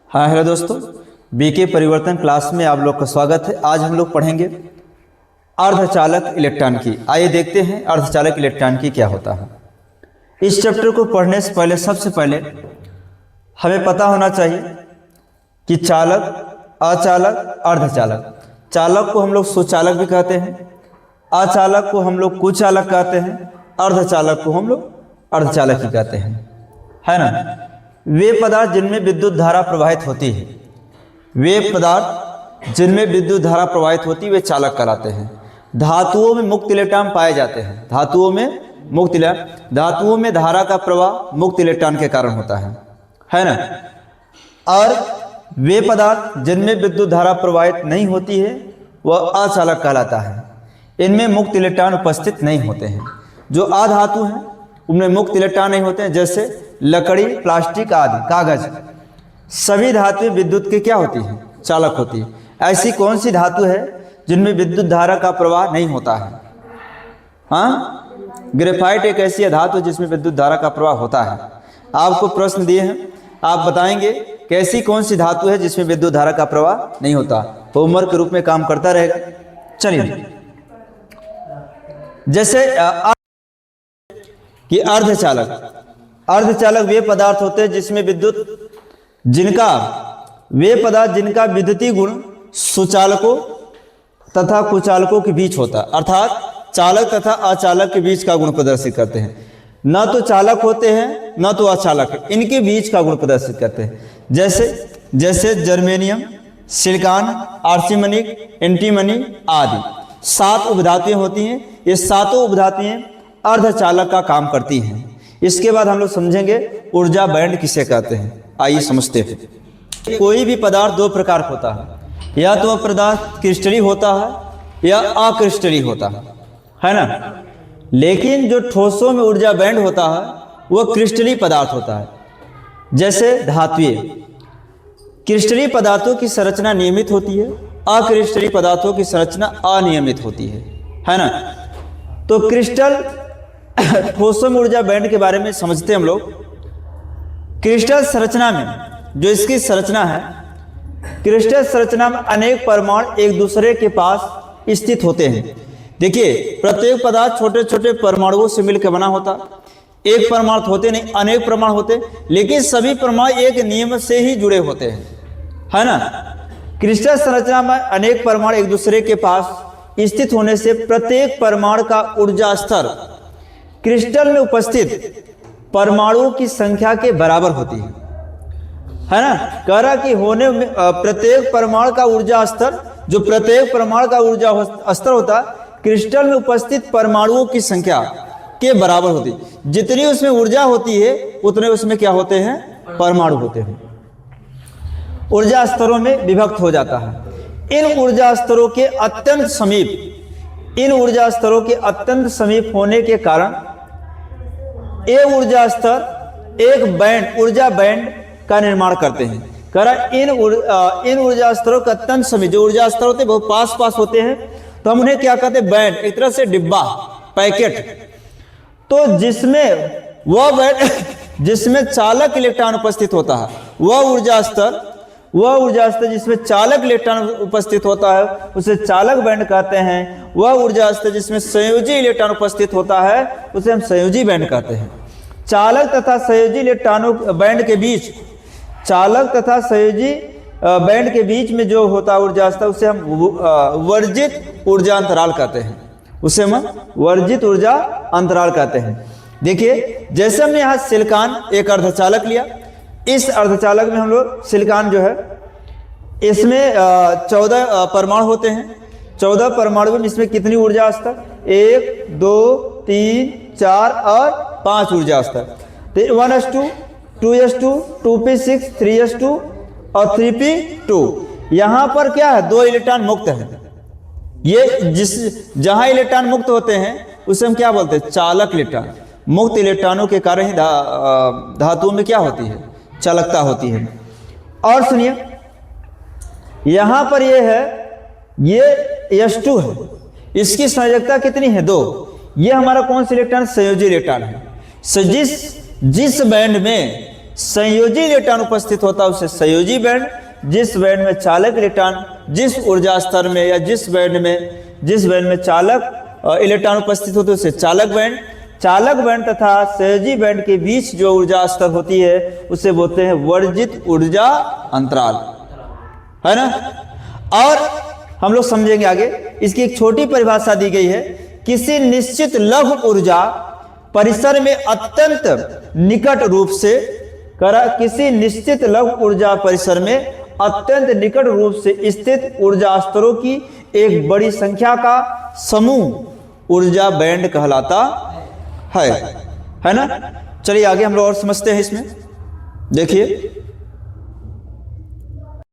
हाँ हेलो दोस्तों, बीके परिवर्तन क्लास में आप लोग का स्वागत है। आज हम लोग पढ़ेंगे अर्धचालक इलेक्ट्रॉन की। आइए देखते हैं अर्धचालक इलेक्ट्रॉन की क्या होता है। इस चैप्टर को पढ़ने से पहले सबसे पहले हमें पता होना चाहिए कि चालक, अचालक, अर्धचालक। चालक को हम लोग सुचालक भी कहते हैं, अचालक को हम लोग कुचालक कहते हैं, अर्धचालक को हम लोग अर्धचालक ही कहते हैं, है ना। वे पदार्थ जिनमें विद्युत धारा प्रवाहित होती है, वे पदार्थ जिनमें विद्युत धारा प्रवाहित होती है वे चालक कहलाते हैं। धातुओं में मुक्त इलेक्ट्रॉन पाए जाते हैं। धातुओं में धारा का प्रवाह मुक्त इलेक्ट्रॉन के कारण होता है ना। और वे पदार्थ जिनमें विद्युत धारा प्रवाहित नहीं होती है वह अचालक कहलाता है। इनमें मुक्त इलेक्ट्रॉन उपस्थित नहीं होते हैं। जो अधातु हैं उनमें मुक्त इलेक्ट्रॉन नहीं होते हैं, जैसे लकड़ी, प्लास्टिक आदि, कागज। सभी धातुएं विद्युत के क्या होती हैं? चालक होती है। ऐसी कौन सी धातु है जिनमें विद्युत धारा का प्रवाह नहीं होता है? हाँ, ग्रेफाइट एक ऐसी धातु जिसमें विद्युत धारा का प्रवाह होता है। आपको प्रश्न दिए हैं, आप बताएंगे कैसी कौन सी धातु है जिसमें विद्युत धारा का प्रवाह नहीं होता। होमवर्क के रूप में काम करता रहेगा। चलिए, जैसे कि अर्धचालक वे पदार्थ होते हैं जिसमें जिनका विद्युतीय गुण सुचालकों तथा कुचालकों के बीच होता है, अर्थात चालक तथा अचालक के बीच का गुण प्रदर्शित करते हैं। न तो चालक होते हैं न तो अचालक है, इनके बीच का गुण प्रदर्शित करते हैं। जैसे जर्मेनियम, सिलिकॉन, आर्सेनिक, एंटीमनी आदि 7 उपधातुएं होती हैं। ये सातों उपधातुएं अर्धचालक का काम करती हैं। इसके बाद हम लोग समझेंगे ऊर्जा बैंड किसे कहते हैं। आइए समझते हैं। कोई भी पदार्थ दो प्रकार का होता है, या तो वह पदार्थ क्रिस्टलीय होता है या अक्रिस्टलीय होता है ना। लेकिन जो ठोसों में ऊर्जा बैंड होता है वह क्रिस्टलीय पदार्थ होता है। जैसे धातुएं, क्रिस्टलीय पदार्थों की संरचना नियमित होती है, अक्रिस्टलीय पदार्थों की संरचना अनियमित होती है ना। तो क्रिस्टल ठोसों में ऊर्जा बैंड के बारे में समझते हैं हम लोग। क्रिस्टल संरचना में जो इसकी संरचना है, क्रिस्टल संरचना में अनेक परमाणु एक दूसरे के पास स्थित होते हैं। देखिए, प्रत्येक पदार्थ छोटे छोटे परमाणुओं से मिलकर बना होता। एक परमाणु होते नहीं, अनेक परमाणु होते, लेकिन सभी परमाणु एक नियम से ही जुड़े होते हैं, है ना। क्रिस्टल संरचना में अनेक परमाणु एक दूसरे के पास स्थित होने से प्रत्येक परमाणु का ऊर्जा स्तर क्रिस्टल में उपस्थित परमाणुओं की संख्या के बराबर होती है ना। कह रहा कि होने में प्रत्येक परमाणु का ऊर्जा स्तर, जो प्रत्येक परमाणु का ऊर्जा स्तर होता है क्रिस्टल में उपस्थित परमाणुओं की संख्या के बराबर होती है। जितनी उसमें ऊर्जा होती है उतने उसमें क्या होते हैं? परमाणु होते हैं। ऊर्जा स्तरों में विभक्त हो जाता है। इन ऊर्जा स्तरों के अत्यंत समीप होने के कारण ये ऊर्जा स्तर एक ऊर्जा बैंड का निर्माण करते हैं। कह रहा इन ऊर्जा स्तरों का अत्यंत समीप, जो ऊर्जा स्तर होते हैं बहुत पास होते हैं, तो हम उन्हें क्या कहते हैं? बैंड, एक तरह से डिब्बा, पैकेट। तो जिसमें चालक इलेक्ट्रॉन उपस्थित होता है, वह ऊर्जा स्तर जिसमें चालक इलेक्ट्रॉन उपस्थित होता है उसे चालक बैंड कहते हैं। वह ऊर्जा स्तर जिसमें संयोजी इलेक्ट्रॉन उपस्थित होता है उसे हम संयोजी बैंड कहते हैं। चालक तथा संयोजी इलेक्ट्रॉनों बैंड के बीच में जो होता है ऊर्जा स्तर, उसे हम वर्जित ऊर्जा अंतराल कहते हैं। देखिए, जैसे हमने यहाँ सिलिकॉन एक अर्धचालक लिया। इस अर्धचालक में हम लोग सिलिकॉन जो है, इसमें 14 परमाणु होते हैं। 14 परमाणु में इसमें कितनी ऊर्जा स्तर? 1, 2, 3, 4 और 5 ऊर्जा स्तर। 1s2, 2s2, 2p6, 3s2 और 3p2। यहाँ पर क्या है? 2 इलेक्ट्रॉन मुक्त है। ये जहां इलेक्ट्रॉन मुक्त होते हैं उसे हम क्या बोलते हैं? चालक इलेक्ट्रॉन। मुक्त इलेक्ट्रॉनों के कारण ही धातुओं में क्या होती है? चालकता होती है। और सुनिए, यहां पर ये है, ये S2 है, इसकी संयोजकता कितनी है? 2। ये हमारा कौन सा इलेक्ट्रॉन? संयोजी इलेक्ट्रॉन है। जिस बैंड में संयोजी इलेक्ट्रॉन उपस्थित होता है उसे संयोजी बैंड, जिस बैंड में चालक इलेक्ट्रॉन जिस ऊर्जा स्तर में या जिस बैंड में चालक इलेक्ट्रॉन उपस्थित होते हैं उसे चालक बैंड। चालक बैंड तथा संयोजी बैंड के बीच जो ऊर्जा स्तर होती है उसे बोलते हैं वर्जित ऊर्जा अंतराल, है ना। और हम लोग समझेंगे आगे, इसकी एक छोटी परिभाषा दी गई है, किसी निश्चित लघु ऊर्जा परिसर में अत्यंत निकट रूप से किसी निश्चित लघु ऊर्जा परिसर में अत्यंत निकट रूप से स्थित ऊर्जा स्तरों की एक बड़ी संख्या का समूह ऊर्जा बैंड कहलाता है ना। चलिए आगे हम लोग और समझते हैं इसमें। देखिए